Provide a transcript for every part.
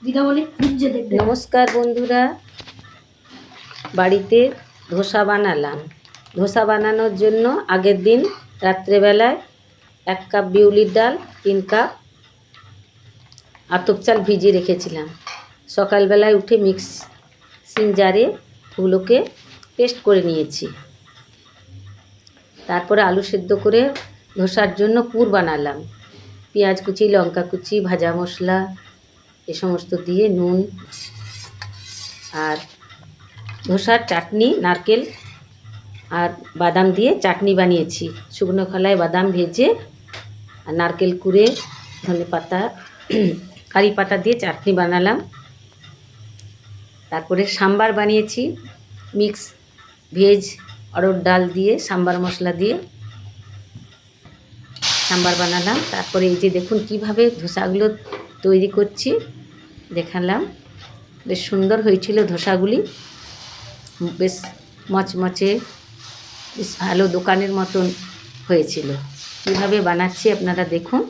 নমস্কার বন্ধুরা, বাড়িতে ধোসা বানালাম। ধোসা বানানোর জন্য আগের দিন রাত্রেবেলায় 1 কাপ বিউলির ডাল, 3 কাপ আতপ চাল ভিজিয়ে রেখেছিলাম। সকালবেলায় উঠে মিক্সিং জারে ওগুলোকে পেস্ট করে নিয়েছি। তারপরে আলু সেদ্ধ করে ধোসার জন্য পুর বানালাম। পেঁয়াজ কুচি, লঙ্কা কুচি, ভাজা মশলা এ সমস্ত দিয়ে নুন আর ধোসার চাটনি, নারকেল আর বাদাম দিয়ে চাটনি বানিয়েছি। শুকনো খোলায় বাদাম ভেজে আর নারকেল কুড়ে, ধনে পাতা, কারি পাতা দিয়ে চাটনি বানালাম। তারপরে সাম্বার বানিয়েছি, মিক্স ভেজ অরহর ডাল দিয়ে সাম্বার মশলা দিয়ে সাম্বার বানালাম। তারপরে এই যে দেখুন কিভাবে ধোসাগুলো তৈরি করছি দেখালাম। বেশ সুন্দর হয়েছিল ধোসাগুলি, বেশ মচমচে, বেশ ভালো দোকানের মতন হয়েছিল। কীভাবে বানাচ্ছি আপনারা দেখুন,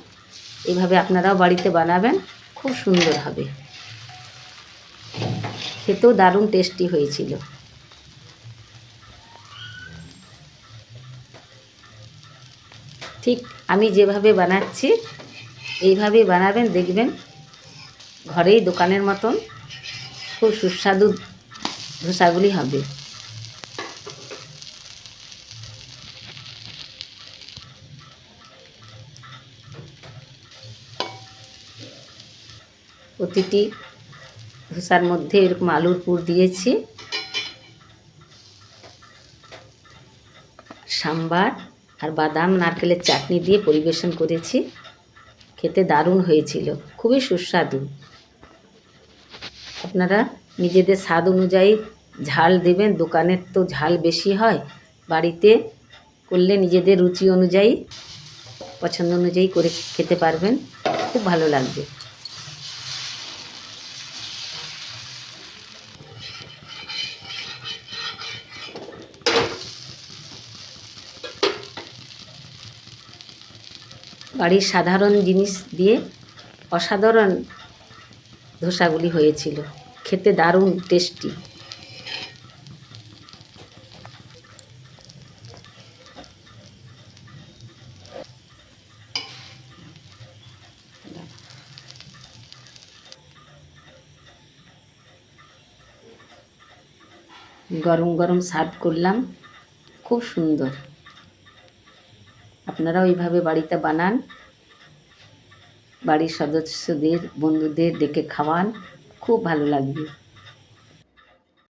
এইভাবে আপনারাও বাড়িতে বানাবেন, খুব সুন্দর হবে। খেতেও দারুণ টেস্টি হয়েছিল। ঠিক আমি যেভাবে বানাচ্ছি এইভাবেই বানাবেন, দেখবেন ঘরেই দোকানের মতন খুব সুস্বাদু ধোসাগুলি হবে। প্রতিটি ধোসার মধ্যে এরকম আলুর পুর দিয়েছি, সাম্বার আর বাদাম নারকেলের চাটনি দিয়ে পরিবেশন করেছি। খেতে দারুণ হয়েছিল, খুবই সুস্বাদু। আপনারা নিজেদের স্বাদ অনুযায়ী ঝাল দেবেন, দোকানের তো ঝাল বেশি হয়। বাড়িতে করলে নিজেদের রুচি অনুযায়ী, পছন্দ অনুযায়ী করে খেতে পারবেন, খুব ভালো লাগবে। বাড়ির সাধারণ জিনিস দিয়ে অসাধারণ ধোসাগুলি হয়েছিল, খেতে দারুণ টেস্টি। গরম গরম সার্ভ করলাম, খুব সুন্দর। আপনারাও এইভাবে বাড়িতে বানান, বাড়ির সদস্যদের, বন্ধুদের ডেকে খাওয়ান, খুব ভালো লাগবে।